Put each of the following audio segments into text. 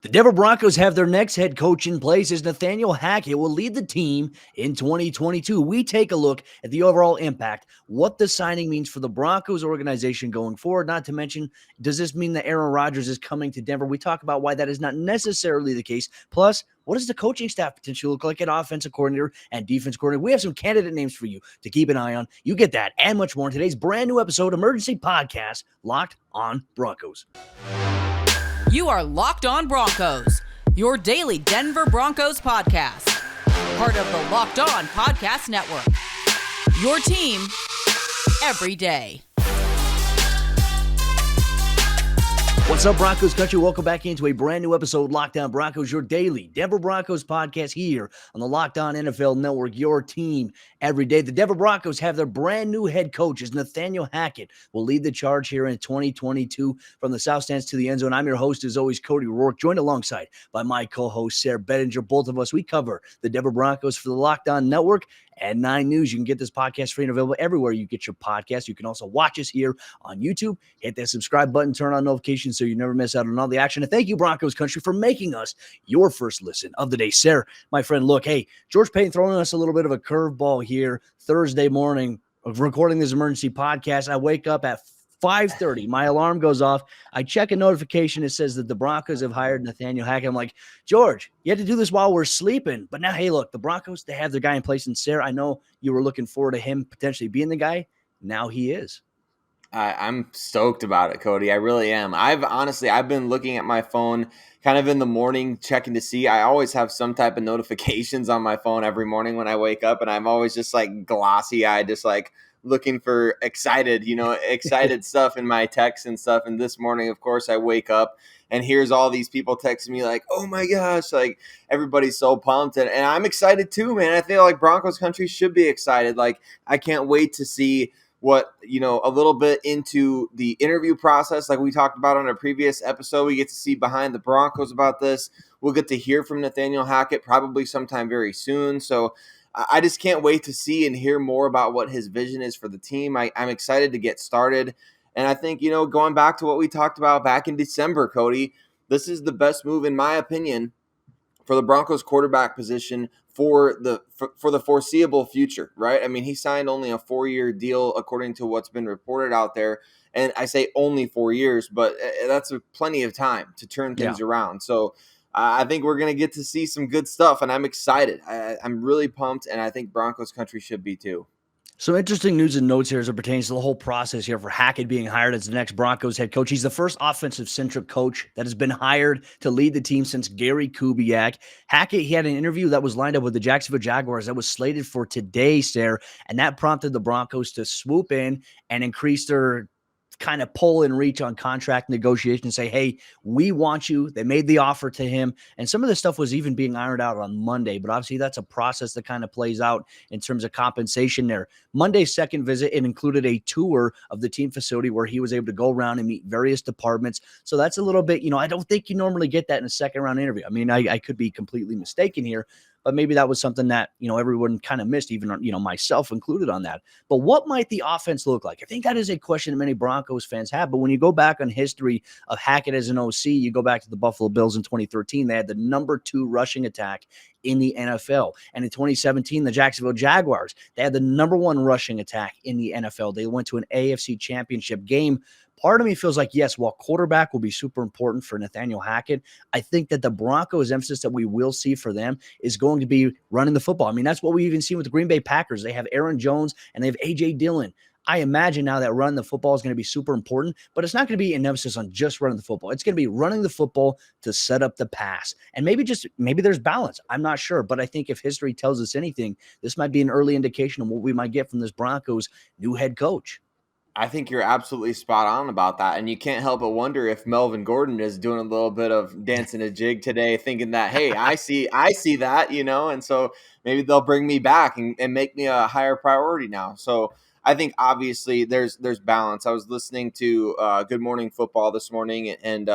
The Denver Broncos have their next head coach in place as Nathaniel Hackett will lead the team in 2022. We take a look at the overall impact, what the signing means for the Broncos organization going forward, not to mention, does this mean that Aaron Rodgers is coming to Denver? We talk about why that is not necessarily the case. Plus, what does the coaching staff potentially look like at offensive coordinator and defense coordinator? We have some candidate names for you to keep an eye on. You get that and much more in today's brand new episode, Emergency Podcast, Locked on Broncos. You are Locked on Broncos, your daily Denver Broncos podcast. Part of the Locked on Podcast Network. Your team every day. What's up, Broncos country? Welcome back into a brand new episode, Locked on Broncos, your daily Denver Broncos podcast here on the Locked on NFL Network, your team every day. The Denver Broncos have their brand new head coach as Nathaniel Hackett will lead the charge here in 2022 from the South Stands to the end zone. I'm your host, as always, Cody Roark, joined alongside by my co-host, Sayre Bedinger. Both of us, we cover the Denver Broncos for the Locked on Network and 9 News. You can get this podcast free and available everywhere you get your podcast. You can also watch us here on YouTube. Hit that subscribe button, turn on notifications so you never miss out on all the action. And thank you, Broncos country, for making us your first listen of the day. Sayre, my friend, look, hey, George Payton throwing us a little bit of a curveball here Thursday morning of recording this emergency podcast. I wake up at 5:30. My alarm goes off. I check a notification. It says that the Broncos have hired Nathaniel Hackett. I'm like, George, you had to do this while we're sleeping. But now, hey, look, the Broncos, they have their guy in place. And Sayre, I know you were looking forward to him potentially being the guy. Now he is. I'm stoked about it, Cody. I really am. I've been looking at my phone kind of in the morning, checking to see. I always have some type of notifications on my phone every morning when I wake up, and I'm always just like glossy-eyed, just like looking for excited stuff in my texts and stuff. And this morning, of course, I wake up and here's all these people texting me like, oh my gosh, like everybody's so pumped. And I'm excited too, man. I feel like Broncos country should be excited. Like, I can't wait to see what, a little bit into the interview process. Like we talked about on a previous episode, we get to see behind the Broncos about this. We'll get to hear from Nathaniel Hackett probably sometime very soon. So I just can't wait to see and hear more about what his vision is for the team. I'm excited to get started. And I think, going back to what we talked about back in December, Cody, this is the best move, in my opinion, for the Broncos quarterback position for the foreseeable future, right? I mean, he signed only a 4-year deal according to what's been reported out there. And I say only 4 years, but that's plenty of time to turn things around. So I think we're going to get to see some good stuff, and I'm excited. I'm really pumped, and I think Broncos country should be too. Some interesting news and notes here as it pertains to the whole process here for Hackett being hired as the next Broncos head coach. He's the first offensive-centric coach that has been hired to lead the team since Gary Kubiak. Hackett, he had an interview that was lined up with the Jacksonville Jaguars that was slated for today, Sayre, and that prompted the Broncos to swoop in and increase their kind of pull and reach on contract negotiation and say, hey, we want you. They made the offer to him. And some of this stuff was even being ironed out on Monday, but obviously that's a process that kind of plays out in terms of compensation there. Monday's second visit, it included a tour of the team facility where he was able to go around and meet various departments. So that's a little bit, I don't think you normally get that in a second round interview. I mean, I could be completely mistaken here, but maybe that was something that, everyone kind of missed, even, myself included on that. But what might the offense look like? I think that is a question that many Broncos fans have. But when you go back on history of Hackett as an OC, you go back to the Buffalo Bills in 2013, they had the number 2 rushing attack in the NFL. And in 2017, the Jacksonville Jaguars, they had the number 1 rushing attack in the NFL. They went to an AFC championship game. Part of me feels like, yes, while quarterback will be super important for Nathaniel Hackett, I think that the Broncos' emphasis that we will see for them is going to be running the football. I mean, that's what we even seen with the Green Bay Packers. They have Aaron Jones and they have A.J. Dillon. I imagine now that running the football is going to be super important, but it's not going to be an emphasis on just running the football. It's going to be running the football to set up the pass. And maybe there's balance. I'm not sure, but I think if history tells us anything, this might be an early indication of what we might get from this Broncos new head coach. I think you're absolutely spot on about that. And you can't help but wonder if Melvin Gordon is doing a little bit of dancing a jig today, thinking that, hey, I see that, and so maybe they'll bring me back and make me a higher priority now. So I think obviously there's balance. I was listening to Good Morning Football this morning, and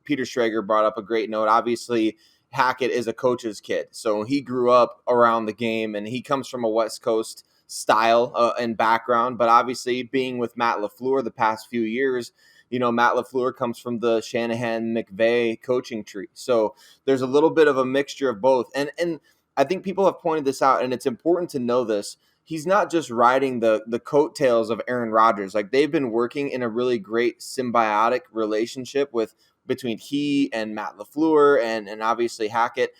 Peter Schrager brought up a great note. Obviously, Hackett is a coach's kid. So he grew up around the game, and he comes from a West Coast style and background, but obviously being with Matt LaFleur the past few years, Matt LaFleur comes from the Shanahan-McVay coaching tree. So there's a little bit of a mixture of both. And I think people have pointed this out, and it's important to know this. He's not just riding the coattails of Aaron Rodgers. Like, they've been working in a really great symbiotic relationship between he and Matt LaFleur and obviously Hackett.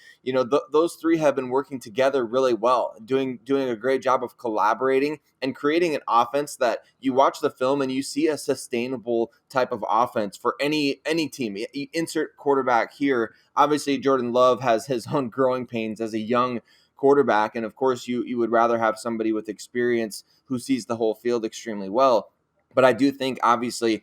Those three have been working together really well, doing a great job of collaborating and creating an offense that you watch the film and you see a sustainable type of offense for any team. You insert quarterback here. Obviously, Jordan Love has his own growing pains as a young quarterback, and of course you would rather have somebody with experience who sees the whole field extremely well. But I do think, obviously,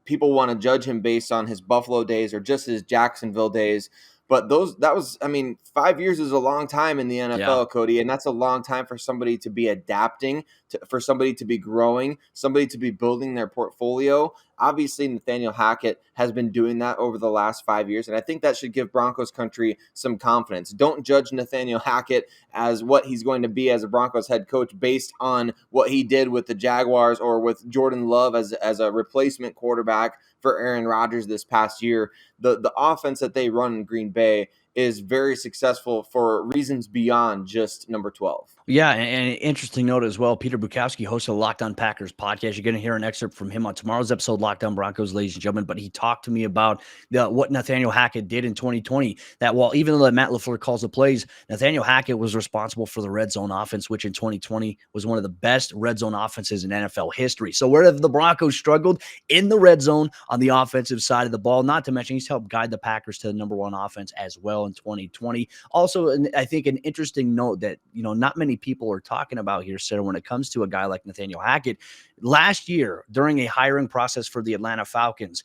people want to judge him based on his Buffalo days or just his Jacksonville days. But 5 years is a long time in the NFL, Yeah. Cody, and that's a long time for somebody to be adapting, for somebody to be growing, somebody to be building their portfolio. Obviously, Nathaniel Hackett has been doing that over the last 5 years, and I think that should give Broncos country some confidence. Don't judge Nathaniel Hackett as what he's going to be as a Broncos head coach based on what he did with the Jaguars or with Jordan Love as a replacement quarterback for Aaron Rodgers this past year. The offense that they run in Green Bay is very successful for reasons beyond just number 12. Yeah, and an interesting note as well, Peter Bukowski hosts a Locked On Packers podcast. You're going to hear an excerpt from him on tomorrow's episode, Locked On Broncos, ladies and gentlemen. But he talked to me about what Nathaniel Hackett did in 2020, that while even though Matt LaFleur calls the plays, Nathaniel Hackett was responsible for the red zone offense, which in 2020 was one of the best red zone offenses in NFL history. So where have the Broncos struggled? In the red zone on the offensive side of the ball, not to mention he's helped guide the Packers to the number one offense as well in 2020. Also, I think an interesting note that, not many people are talking about here, Sayre, when it comes to a guy like Nathaniel Hackett. Last year, during a hiring process for the Atlanta Falcons,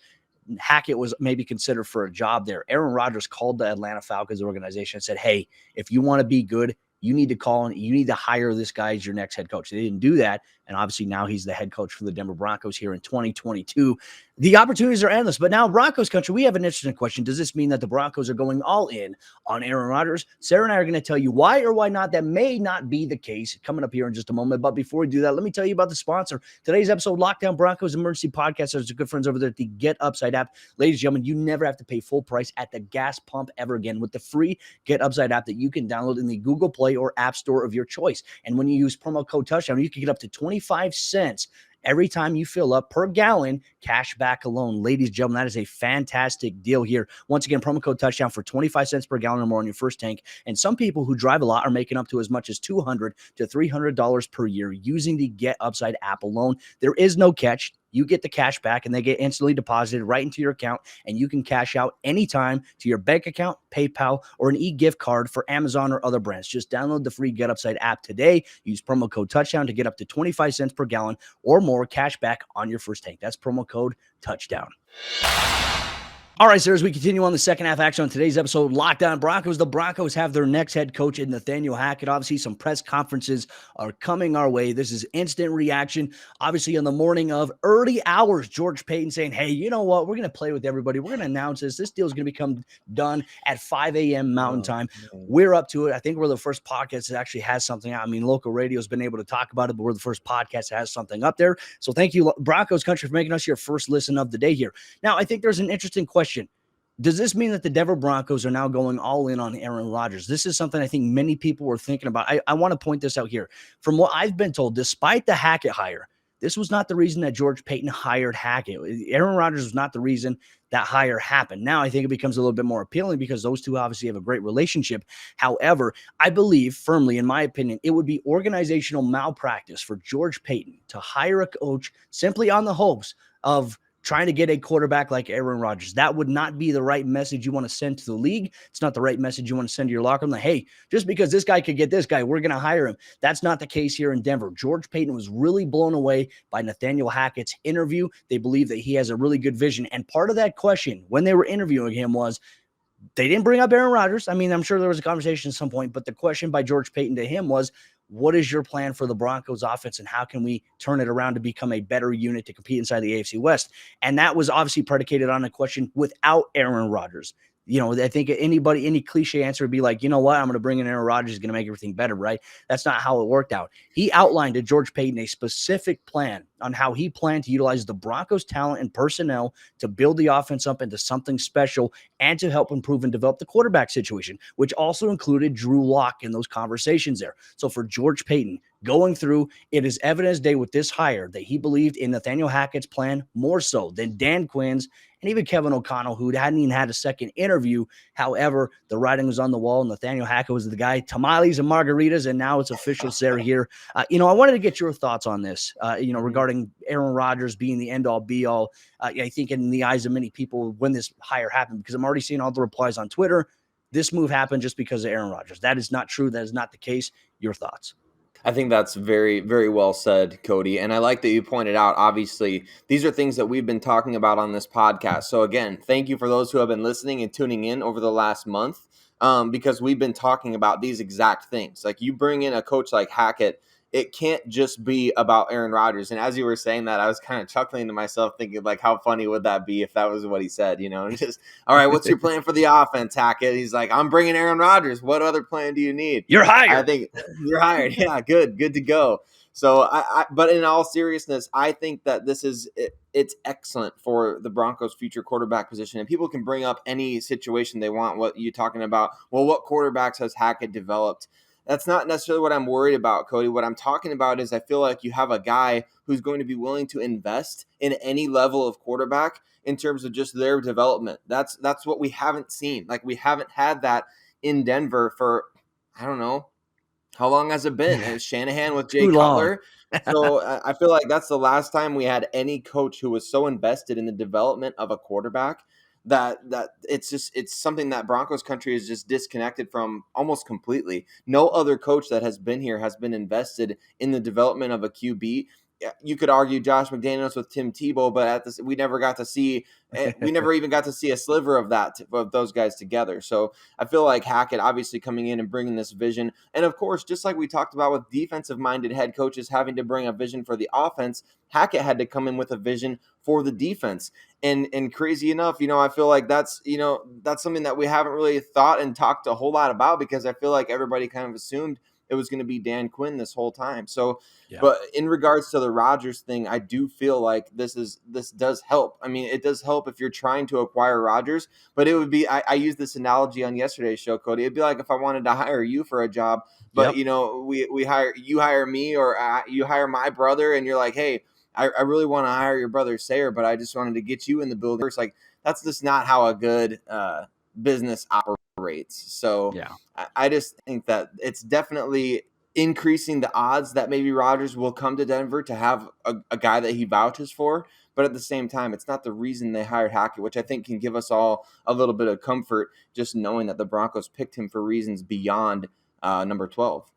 Hackett was maybe considered for a job there. Aaron Rodgers called the Atlanta Falcons organization and said, hey, if you want to be good, you need to call and you need to hire this guy as your next head coach. They didn't do that. And obviously now he's the head coach for the Denver Broncos here in 2022. The opportunities are endless. But now, Broncos country, we have an interesting question. Does this mean that the Broncos are going all in on Aaron Rodgers? Sayre and I are going to tell you why or why not that may not be the case coming up here in just a moment. But before we do that, let me tell you about the sponsor. Today's episode, Lockdown Broncos Emergency Podcast. There's good friends over there at the Get Upside app. Ladies and gentlemen, you never have to pay full price at the gas pump ever again with the free Get Upside app that you can download in the Google Play or App Store of your choice. And when you use promo code Touchdown, you can get up to 25 cents every time you fill up per gallon, cash back alone. Ladies and gentlemen, that is a fantastic deal here. Once again, promo code Touchdown for 25 cents per gallon or more on your first tank. And some people who drive a lot are making up to as much as $200 to $300 per year using the Get Upside app alone. There is no catch. You get the cash back and they get instantly deposited right into your account, and you can cash out anytime to your bank account, PayPal, or an e-gift card for Amazon or other brands. Just download the free Get Upside app today. Use promo code Touchdown to get up to 25 cents per gallon or more cash back on your first tank. That's promo code Touchdown. All right, sir, as we continue on the second half action on today's episode, Lockdown Broncos, the Broncos have their next head coach in Nathaniel Hackett. Obviously, some press conferences are coming our way. This is instant reaction. Obviously, in the morning of early hours, George Paton saying, hey, you know what? We're going to play with everybody. We're going to announce this. This deal is going to become done at 5 a.m. Mountain Time. We're up to it. I think we're the first podcast that actually has something out. I mean, local radio has been able to talk about it, but we're the first podcast that has something up there. So thank you, Broncos country, for making us your first listen of the day here. Now, I think there's an interesting question. Does this mean that the Denver Broncos are now going all in on Aaron Rodgers? This is something I think many people were thinking about. I want to point this out here. From what I've been told, despite the Hackett hire, this was not the reason that George Paton hired Hackett. Aaron Rodgers was not the reason that hire happened. Now I think it becomes a little bit more appealing because those two obviously have a great relationship. However, I believe firmly, in my opinion, it would be organizational malpractice for George Paton to hire a coach simply on the hopes of trying to get a quarterback like Aaron Rodgers. That would not be the right message you want to send to the league. It's not the right message you want to send to your locker room. Like, hey, just because this guy could get this guy, we're going to hire him. That's not the case here in Denver. George Paton was really blown away by Nathaniel Hackett's interview. They believe that he has a really good vision. And part of that question when they were interviewing him was, they didn't bring up Aaron Rodgers. I mean, I'm sure there was a conversation at some point, but the question by George Paton to him was, what is your plan for the Broncos offense and how can we turn it around to become a better unit to compete inside the AFC West? And that was obviously predicated on a question without Aaron Rodgers. I think any cliche answer would be like, you know what, I'm going to bring in Aaron Rodgers, is going to make everything better, right? That's not how it worked out. He outlined to George Paton a specific plan on how he planned to utilize the Broncos' talent and personnel to build the offense up into something special and to help improve and develop the quarterback situation, which also included Drew Lock in those conversations there. So for George Paton, going through, it is evidence day with this hire that he believed in Nathaniel Hackett's plan more so than Dan Quinn's and even Kevin O'Connell, who hadn't even had a second interview. However, the writing was on the wall. Nathaniel Hackett was the guy, tamales and margaritas, and now it's official, Sayre, here. I wanted to get your thoughts on this, regarding Aaron Rodgers being the end-all, be-all. I think in the eyes of many people when this hire happened, because I'm already seeing all the replies on Twitter, this move happened just because of Aaron Rodgers. That is not true. That is not the case. Your thoughts? I think that's very, very well said, Cody. And I like that you pointed out, obviously, these are things that we've been talking about on this podcast. So again, thank you for those who have been listening and tuning in over the last month, because we've been talking about these exact things. Like, you bring in a coach like Hackett, it can't just be about Aaron Rodgers. And as you were saying that, I was kind of chuckling to myself thinking, like, how funny would that be if that was what he said, And just, all right, what's your plan for the offense, Hackett? He's like, I'm bringing Aaron Rodgers. What other plan do you need? You're hired. I think you're hired. Yeah, good to go. So, but in all seriousness, I think that it's excellent for the Broncos' future quarterback position. And people can bring up any situation they want. What you're talking about? Well, what quarterbacks has Hackett developed? That's not necessarily what I'm worried about, Cody. What I'm talking about is I feel like you have a guy who's going to be willing to invest in any level of quarterback in terms of just their development. That's what we haven't seen. Like, we haven't had that in Denver for, I don't know, how long has it been? It was Shanahan with Jay Cutler. So I feel like that's the last time we had any coach who was so invested in the development of a quarterback that it's something that Broncos country is just disconnected from almost completely. No other coach that has been here has been invested in the development of a QB. You could argue Josh McDaniels with Tim Tebow, but we never even got to see a sliver of those guys together. So I feel like Hackett obviously coming in and bringing this vision. And of course, just like we talked about with defensive minded head coaches having to bring a vision for the offense, Hackett had to come in with a vision for the defense. And crazy enough, I feel like that's something that we haven't really thought and talked a whole lot about, because I feel like everybody kind of assumed it was going to be Dan Quinn this whole time. So, yeah. But in regards to the Rodgers thing, I do feel like this does help. I mean, it does help if you're trying to acquire Rodgers, but it would be, I used this analogy on yesterday's show, Cody. It'd be like if I wanted to hire you for a job, but we hire me, or you hire my brother, and you're like, hey, I really want to hire your brother Sayre, but I just wanted to get you in the building. It's like, that's just not how a good business operates. So yeah. I just think that it's definitely increasing the odds that maybe Rodgers will come to Denver to have a guy that he vouches for. But at the same time, it's not the reason they hired Hackett, which I think can give us all a little bit of comfort just knowing that the Broncos picked him for reasons beyond number 12.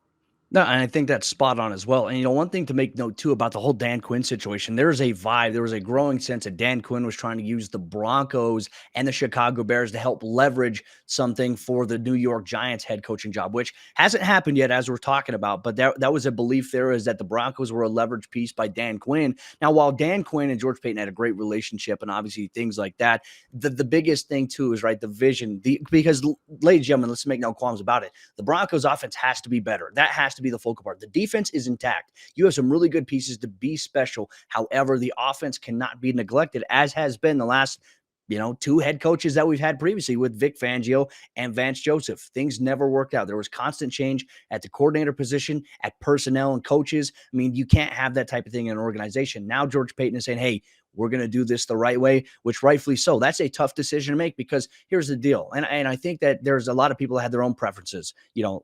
No, and I think that's spot on as well. And, one thing to make note, too, about the whole Dan Quinn situation, there was a growing sense that Dan Quinn was trying to use the Broncos and the Chicago Bears to help leverage something for the New York Giants head coaching job, which hasn't happened yet, as we're talking about. But that was a belief there, is that the Broncos were a leverage piece by Dan Quinn. Now, while Dan Quinn and George Paton had a great relationship and obviously things like that, the biggest thing, too, is, right, the vision. Because, ladies and gentlemen, let's make no qualms about it. The Broncos offense has to be better. That has to be the focal part. The defense is intact. You have some really good pieces to be special. However, the offense cannot be neglected, as has been the last, two head coaches that we've had previously with Vic Fangio and Vance Joseph. Things never worked out. There was constant change at the coordinator position, at personnel and coaches. I mean, you can't have that type of thing in an organization. Now George Paton is saying, hey, we're going to do this the right way, which rightfully so. That's a tough decision to make, because here's the deal. And I think that there's a lot of people that had their own preferences.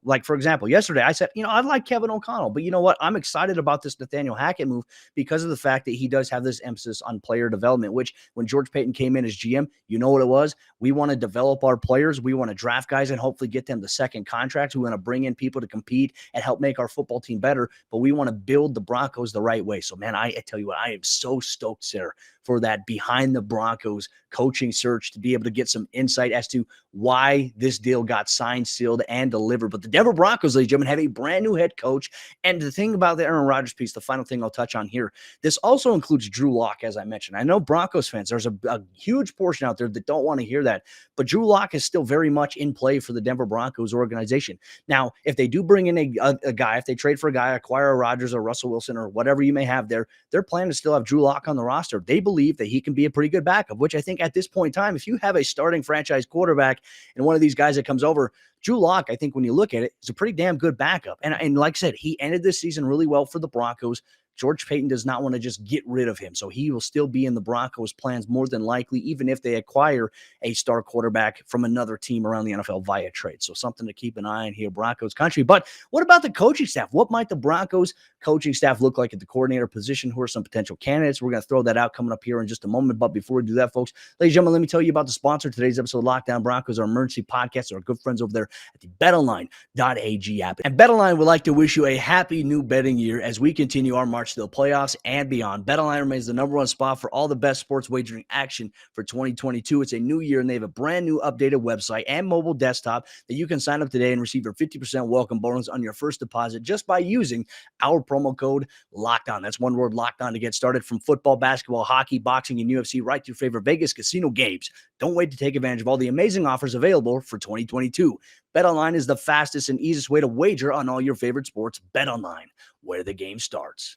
Like, for example, yesterday I said, I like Kevin O'Connell, but you know what? I'm excited about this Nathaniel Hackett move because of the fact that he does have this emphasis on player development, which when George Paton came in as GM, you know what it was? We want to develop our players. We want to draft guys and hopefully get them the second contract. We want to bring in people to compete and help make our football team better, but we want to build the Broncos the right way. So, man, I tell you what, I am so stoked, Sayre, for that behind the Broncos coaching search to be able to get some insight as to why this deal got signed, sealed, and delivered. But the Denver Broncos, ladies and gentlemen, have a brand new head coach. And the thing about the Aaron Rodgers piece, the final thing I'll touch on here, this also includes Drew Lock, as I mentioned. I know Broncos fans, there's a huge portion out there that don't want to hear that, but Drew Lock is still very much in play for the Denver Broncos organization. Now, if they do bring in a guy, if they trade for a guy, acquire a Rodgers or Russell Wilson or whatever you may have there, their plan is still have Drew Lock on the roster. They believe that he can be a pretty good backup, which I think at this point in time, if you have a starting franchise quarterback and one of these guys that comes over, Drew Lock, I think when you look at it, is a pretty damn good backup. And like I said, he ended this season really well for the Broncos. George Paton does not want to just get rid of him. So he will still be in the Broncos' plans more than likely, even if they acquire a star quarterback from another team around the NFL via trade. So something to keep an eye on here, Broncos country. But what about the coaching staff? What might the Broncos coaching staff look like at the coordinator position? Who are some potential candidates? We're going to throw that out coming up here in just a moment. But before we do that, folks, ladies and gentlemen, let me tell you about the sponsor of today's episode of Locked On Broncos, our emergency podcast, our good friends over there at the BetOnline.ag app. And BetOnline would like to wish you a happy new betting year as we continue our march to the playoffs and beyond. BetOnline remains the number one spot for all the best sports wagering action for 2022. It's a new year, and they have a brand new updated website and mobile desktop that you can sign up today and receive your 50% welcome bonus on your first deposit just by using our promo code LOCKEDON. That's one word, locked on, to get started. From football, basketball, hockey, boxing, and UFC, right to your favorite Vegas casino games. Don't wait to take advantage of all the amazing offers available for 2022. BetOnline is the fastest and easiest way to wager on all your favorite sports. BetOnline, where the game starts.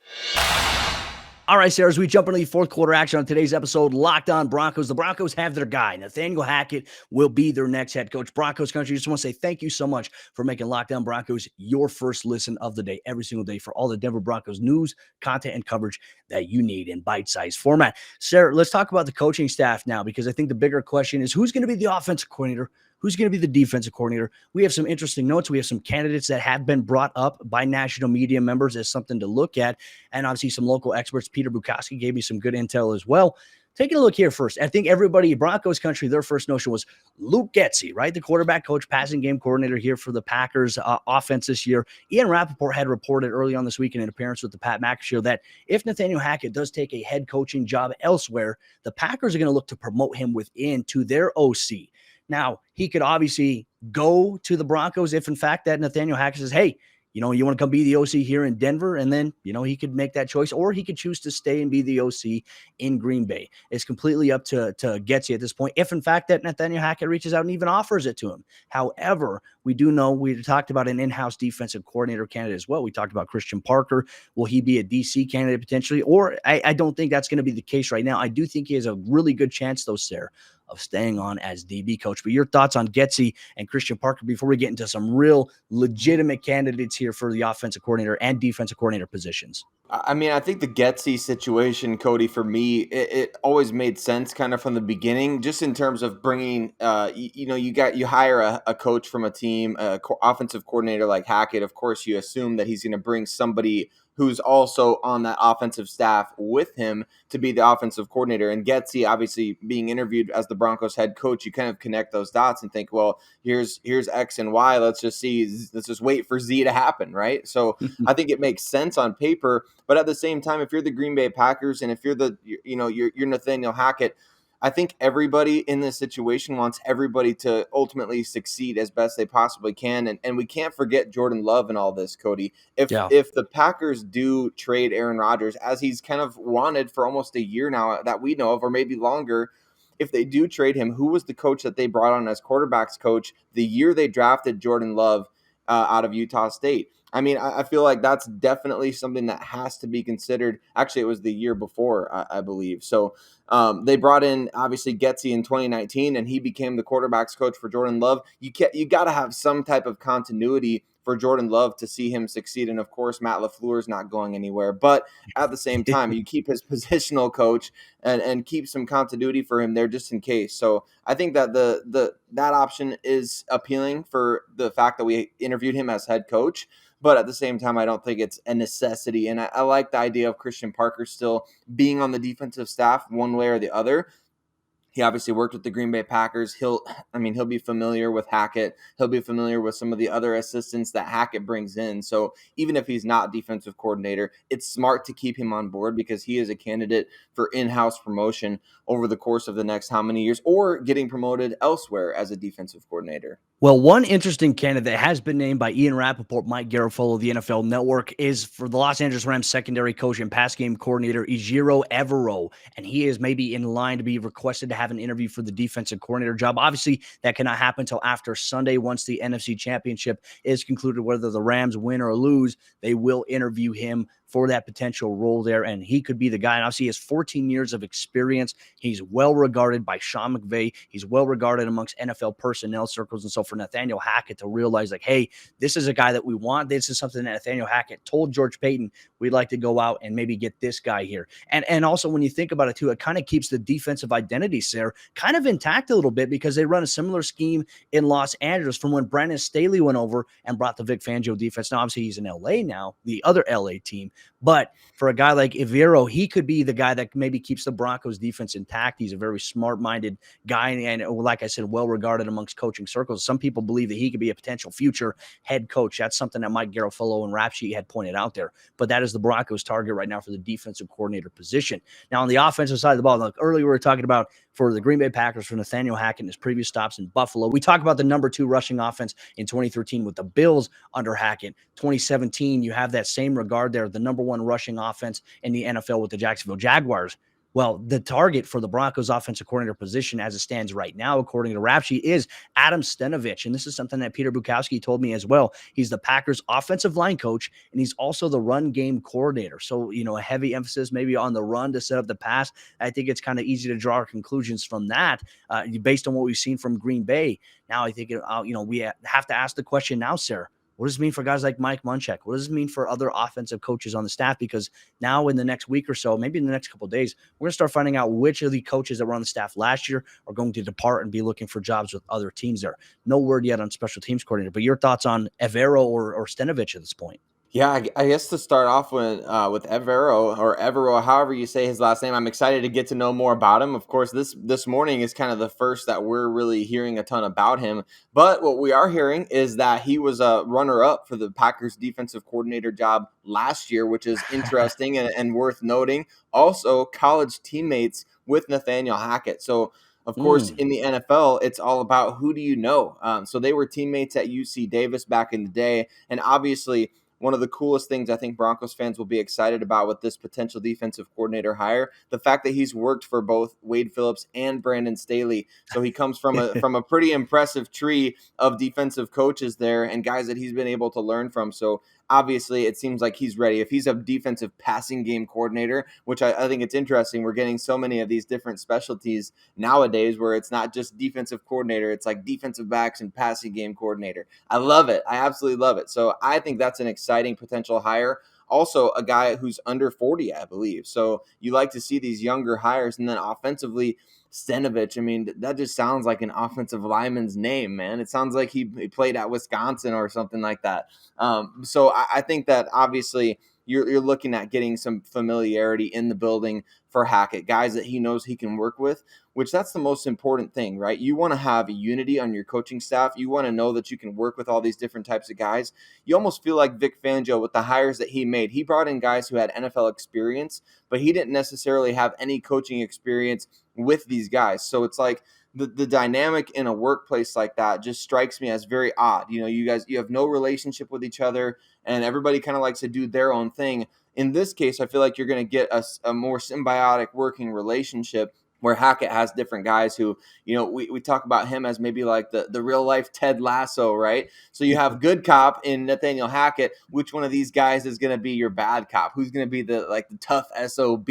All right, Sayre, as we jump into the fourth quarter action on today's episode, Locked On Broncos. The Broncos have their guy. Nathaniel Hackett will be their next head coach. Broncos country, just want to say thank you so much for making Locked On Broncos your first listen of the day, every single day, for all the Denver Broncos news, content, and coverage that you need in bite-sized format. Sayre, let's talk about the coaching staff now, because I think the bigger question is who's going to be the offensive coordinator? Who's going to be the defensive coordinator? We have some interesting notes. We have some candidates that have been brought up by national media members as something to look at. And obviously some local experts. Peter Bukowski gave me some good intel as well. Taking a look here first, I think everybody, Broncos country, their first notion was Luke Getsy, right? The quarterback coach, passing game coordinator here for the Packers offense this year. Ian Rappaport had reported early on this week in an appearance with the Pat McAfee show that if Nathaniel Hackett does take a head coaching job elsewhere, the Packers are going to look to promote him within to their OC. Now, he could obviously go to the Broncos if, in fact, that Nathaniel Hackett says, hey, you want to come be the OC here in Denver, and then, he could make that choice, or he could choose to stay and be the OC in Green Bay. It's completely up to Getsy at this point, if, in fact, that Nathaniel Hackett reaches out and even offers it to him. However, we do know we talked about an in-house defensive coordinator candidate as well. We talked about Christian Parker. Will he be a DC candidate potentially? Or I don't think that's going to be the case right now. I do think he has a really good chance, though, Sayre, of staying on as DB coach. But your thoughts on Getsy and Christian Parker before we get into some real legitimate candidates here for the offensive coordinator and defensive coordinator positions? I mean, I think the Getsy situation, Cody, for me, it always made sense kind of from the beginning, just in terms of bringing, you hire a coach from a team, offensive coordinator like Hackett. Of course, you assume that he's going to bring somebody who's also on that offensive staff with him to be the offensive coordinator. And Getsy, obviously being interviewed as the Broncos head coach, you kind of connect those dots and think, well, here's X and Y. Let's just wait for Z to happen, right? So I think it makes sense on paper, but at the same time, if you're the Green Bay Packers and if you're you're Nathaniel Hackett, I think everybody in this situation wants everybody to ultimately succeed as best they possibly can. And we can't forget Jordan Love and all this, Cody. If the Packers do trade Aaron Rodgers, as he's kind of wanted for almost a year now that we know of, or maybe longer, if they do trade him, who was the coach that they brought on as quarterbacks coach the year they drafted Jordan Love out of Utah State? I mean, I feel like that's definitely something that has to be considered. Actually, it was the year before, I believe. So they brought in, obviously, Getsy in 2019, and he became the quarterbacks coach for Jordan Love. You got to have some type of continuity for Jordan Love to see him succeed. And, of course, Matt LaFleur is not going anywhere. But at the same time, you keep his positional coach and keep some continuity for him there just in case. So I think that that option is appealing for the fact that we interviewed him as head coach. But at the same time, I don't think it's a necessity. And I like the idea of Christian Parker still being on the defensive staff one way or the other. He obviously worked with the Green Bay Packers. He'll be familiar with Hackett. He'll be familiar with some of the other assistants that Hackett brings in. So even if he's not defensive coordinator, it's smart to keep him on board because he is a candidate for in-house promotion over the course of the next how many years, or getting promoted elsewhere as a defensive coordinator. Well, one interesting candidate that has been named by Ian Rappaport, Mike Garafolo of the NFL Network, is for the Los Angeles Rams secondary coach and pass game coordinator Ejiro Evero, and he is maybe in line to be requested to have an interview for the defensive coordinator job. Obviously, that cannot happen until after Sunday once the NFC Championship is concluded. Whether the Rams win or lose, they will interview him for that potential role there, and he could be the guy. And obviously, he has 14 years of experience. He's well regarded by Sean McVay. He's well regarded amongst NFL personnel circles. And so for Nathaniel Hackett to realize, like, hey, this is a guy that we want. This is something that Nathaniel Hackett told George Paton, we'd like to go out and maybe get this guy here. And also, when you think about it too, it kind of keeps the defensive identity, Sayre, kind of intact a little bit, because they run a similar scheme in Los Angeles from when Brandon Staley went over and brought the Vic Fangio defense. Now, obviously, he's in LA now, the other LA team. But for a guy like Evero, he could be the guy that maybe keeps the Broncos defense intact. He's a very smart-minded guy, and like I said, well-regarded amongst coaching circles. Some people believe that he could be a potential future head coach. That's something that Mike Garafolo and Rap Sheet had pointed out there. But that is the Broncos' target right now for the defensive coordinator position. Now, on the offensive side of the ball, like earlier we were talking about for the Green Bay Packers, for Nathaniel Hackett and his previous stops in Buffalo. We talk about the number 2 rushing offense in 2013 with the Bills under Hackett. 2017, you have that same regard there, the number 1 rushing offense in the NFL with the Jacksonville Jaguars. Well, the target for the Broncos offensive coordinator position as it stands right now, according to Rap Sheet, is Adam Stenavich. And this is something that Peter Bukowski told me as well. He's the Packers offensive line coach, and he's also the run game coordinator. So, a heavy emphasis maybe on the run to set up the pass. I think it's kind of easy to draw our conclusions from that based on what we've seen from Green Bay. Now, I think, we have to ask the question now, Sarah. What does it mean for guys like Mike Munchak? What does it mean for other offensive coaches on the staff? Because now in the next week or so, maybe in the next couple of days, we're going to start finding out which of the coaches that were on the staff last year are going to depart and be looking for jobs with other teams there. No word yet on special teams coordinator, but your thoughts on Evero or Stenavich at this point? Yeah, I guess to start off with Evero, or Evero, however you say his last name, I'm excited to get to know more about him. Of course, this morning is kind of the first that we're really hearing a ton about him. But what we are hearing is that he was a runner-up for the Packers defensive coordinator job last year, which is interesting and worth noting. Also, college teammates with Nathaniel Hackett. So, of course, in the NFL, it's all about who do you know. So they were teammates at UC Davis back in the day, and obviously – one of the coolest things I think Broncos fans will be excited about with this potential defensive coordinator hire, the fact that he's worked for both Wade Phillips and Brandon Staley. So he comes from a pretty impressive tree of defensive coaches there and guys that he's been able to learn from. So obviously, it seems like he's ready. If he's a defensive passing game coordinator, which I think it's interesting, we're getting so many of these different specialties nowadays where it's not just defensive coordinator, it's like defensive backs and passing game coordinator. I love it. I absolutely love it. So I think that's an exciting potential hire. Also, a guy who's under 40, I believe. So you like to see these younger hires. And then offensively, Stenavich, I mean, that just sounds like an offensive lineman's name, man. It sounds like he played at Wisconsin or something like that. So I think that obviously you're looking at getting some familiarity in the building for Hackett, guys that he knows he can work with, which that's the most important thing, right? You want to have unity on your coaching staff. You want to know that you can work with all these different types of guys. You almost feel like Vic Fangio with the hires that he made. He brought in guys who had NFL experience, but he didn't necessarily have any coaching experience with these guys. So it's like the dynamic in a workplace like that just strikes me as very odd. You have no relationship with each other, and everybody kind of likes to do their own thing. In this case, I feel like you're going to get a more symbiotic working relationship where Hackett has different guys who, we talk about him as maybe like the real life Ted Lasso, right? So you have good cop in Nathaniel Hackett. Which one of these guys is going to be your bad cop? Who's going to be the tough SOB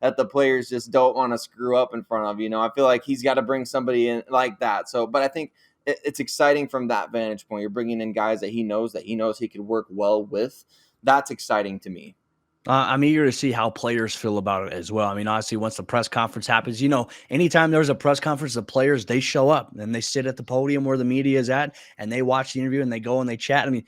that the players just don't want to screw up in front of? I feel like he's got to bring somebody in like that. So, but I think it's exciting from that vantage point. You're bringing in guys that he knows he could work well with. That's exciting to me. I'm eager to see how players feel about it as well. I mean, honestly, once the press conference happens, anytime there's a press conference, the players, they show up and they sit at the podium where the media is at and they watch the interview and they go and they chat. I mean,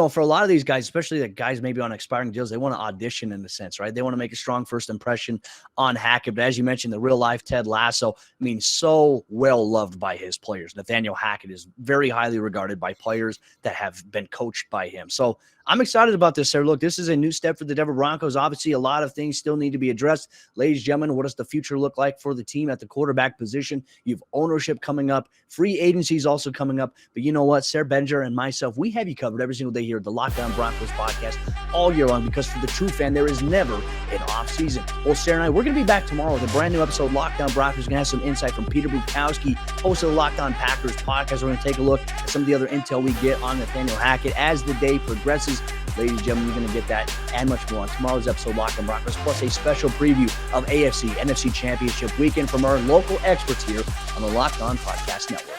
For a lot of these guys, especially the guys maybe on expiring deals, they want to audition in a sense, right? They want to make a strong first impression on Hackett. But as you mentioned, the real life Ted Lasso, so well loved by his players. Nathaniel Hackett is very highly regarded by players that have been coached by him. So I'm excited about this, Sayre. Look, this is a new step for the Denver Broncos. Obviously, a lot of things still need to be addressed. Ladies and gentlemen, what does the future look like for the team at the quarterback position? You have ownership coming up. Free agencies also coming up. But you know what? Sayre Bedinger and myself, we have you covered every single day here at the Locked On Broncos podcast all year long, because for the true fan, there is never an off season. Well, Sayre and I, we're going to be back tomorrow with a brand new episode of Locked On Broncos. We're going to have some insight from Peter Bukowski, host of the Locked On Packers podcast. We're going to take a look at some of the other intel we get on Nathaniel Hackett as the day progresses. Ladies and gentlemen, you're going to get that and much more on tomorrow's episode of Locked On Broncos, plus a special preview of AFC, NFC Championship weekend from our local experts here on the Locked On Podcast Network.